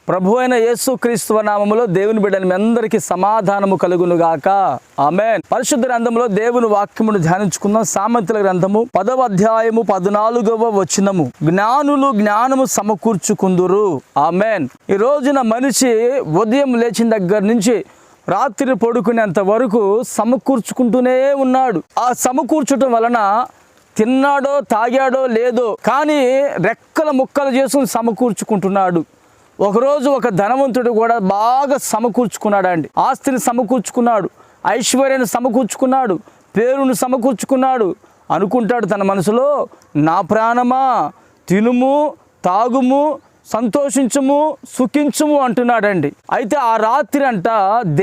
ప్రభు అయిన యేసుక్రీస్తు నామములో దేవుని బిడ్డని మీ అందరికీ సమాధానము కలుగునుగాక. ఆమేన్. పరిశుద్ధ గ్రంథంలో దేవుని వాక్యమును ధ్యానించుకుందాం. సామెతల గ్రంథము 10వ అధ్యాయము 14వ వచనము. జ్ఞానులు జ్ఞానము సమకూర్చుకుందురు. ఆమేన్. ఈ రోజున మనిషి ఉదయం లేచిన దగ్గర నుంచి రాత్రి పడుకునేంత వరకు సమకూర్చుకుంటూనే ఉన్నాడు. ఆ సమకూర్చటం వలన తిన్నాడో తాగాడో లేదో కానీ రెక్కల ముక్కలు చేసుకుని సమకూర్చుకుంటున్నాడు. ఒకరోజు ఒక ధనవంతుడు కూడా బాగా సమకూర్చుకున్నాడు అండి. ఆస్తిని సమకూర్చుకున్నాడు, ఐశ్వర్యాన్ని సమకూర్చుకున్నాడు, పేరును సమకూర్చుకున్నాడు. అనుకుంటాడు తన మనసులో, నా ప్రాణమా తినుము తాగుము సంతోషించుము సుఖించుము అంటున్నాడండి. అయితే ఆ రాత్రి అంట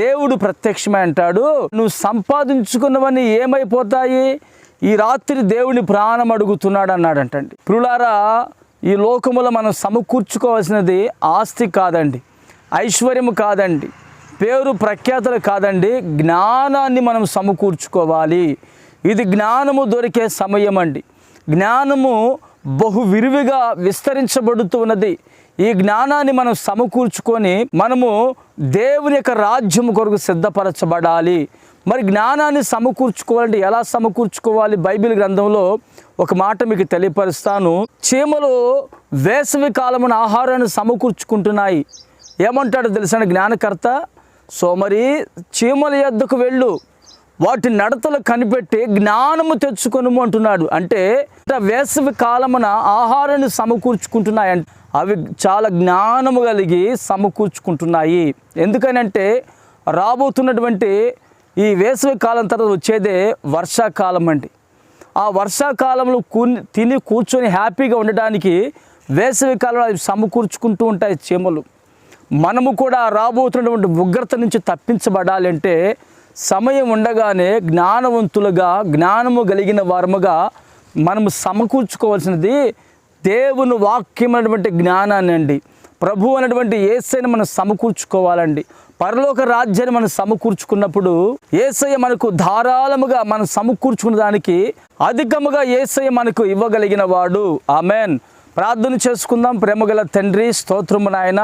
దేవుడు ప్రత్యక్షమై అంటాడు, నువ్వు సంపాదించుకున్నవన్నీ ఏమైపోతాయి? ఈ రాత్రి దేవుని ప్రాణం అడుగుతున్నాడు అన్నాడంటండి. ప్రియులారా, ఈ లోకములో మనం సమకూర్చుకోవాల్సినది ఆస్తి కాదండి, ఐశ్వర్యము కాదండి, పేరు ప్రఖ్యాతులు కాదండి, జ్ఞానాన్ని మనం సమకూర్చుకోవాలి. ఇది జ్ఞానము దొరికే సమయం అండి. జ్ఞానము బహు విరివిగా విస్తరించబడుతూ ఉన్నది. ఈ జ్ఞానాన్ని మనం సమకూర్చుకొని మనము దేవుని యొక్క రాజ్యము కొరకు సిద్ధపరచబడాలి. మరి జ్ఞానాన్ని సమకూర్చుకోవాలంటే ఎలా సమకూర్చుకోవాలి? బైబిల్ గ్రంథంలో ఒక మాట మీకు తెలియపరుస్తాను. చీమలు వేసవి కాలమున ఆహారాన్ని సమకూర్చుకుంటున్నాయి. ఏమంటాడో తెలుసా జ్ఞానకర్త? సో మరి చీమల యొద్దకు వెళ్ళు, వాటి నడతలు కనిపెట్టి జ్ఞానము తెచ్చుకొనుము అంటున్నాడు. అంటే వేసవి కాలమున ఆహారాన్ని సమకూర్చుకుంటున్నాయి, అవి చాలా జ్ఞానము కలిగి సమకూర్చుకుంటున్నాయి. ఎందుకనంటే రాబోతున్నటువంటి ఈ వేసవి కాలం తర్వాత వచ్చేదే వర్షాకాలం అండి. ఆ వర్షాకాలంలో తిని కూర్చొని హ్యాపీగా ఉండడానికి వేసవి కాలంలో అవి సమకూర్చుకుంటూ ఉంటాయి చీమలు. మనము కూడా రాబోతున్నటువంటి ఉగ్రత నుంచి తప్పించబడాలంటే సమయం ఉండగానే జ్ఞానవంతులుగా జ్ఞానము కలిగిన వారముగా మనము సమకూర్చుకోవాల్సినది దేవుని వాక్యమైనటువంటి జ్ఞానాన్ని అండి. ప్రభు అనేటువంటి యేసయ్యను మనం సమకూర్చుకోవాలండి. పరలోక రాజ్యాన్ని మనం సమకూర్చుకున్నప్పుడు యేసయ్య మనకు ధారాళముగా మనం సమకూర్చుకున్న దానికి అధికముగా యేసయ్య మనకు ఇవ్వగలిగిన వాడు. ఆమెన్. ప్రార్థన చేసుకుందాం. ప్రేమగల తండ్రి, స్తోత్రము నాయన.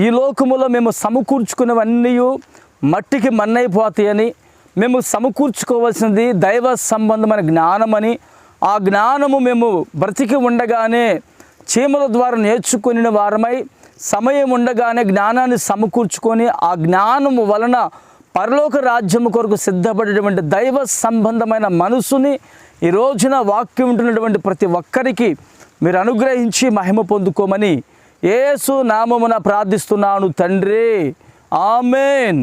ఈ లోకములో మేము సమకూర్చుకున్నవన్నీ మట్టికి మన్నైపోతాయని, మేము సమకూర్చుకోవాల్సింది దైవ సంబంధమైన జ్ఞానమని, ఆ జ్ఞానము మేము బ్రతికి ఉండగానే చీమల ద్వారా నేర్చుకుని వారమై సమయం ఉండగానే జ్ఞానాన్ని సమకూర్చుకొని ఆ జ్ఞానము వలన పరలోక రాజ్యము కొరకు సిద్ధపడేటువంటి దైవ సంబంధమైన మనసుని ఈ రోజున వాక్యం ఉంటున్నటువంటి ప్రతి ఒక్కరికి మీరు అనుగ్రహించి మహిమ పొందుకోమని యేసు నామమున ప్రార్థిస్తున్నాను తండ్రి. ఆమేన్.